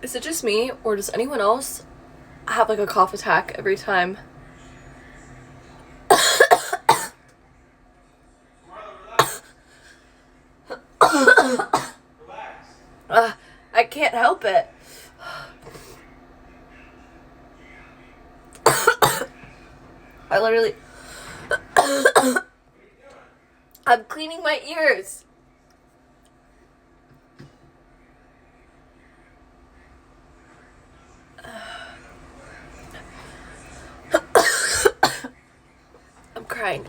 Is it just me, or does anyone else have like a cough attack every time? I can't help it. I literally... I'm cleaning my ears. I'm crying.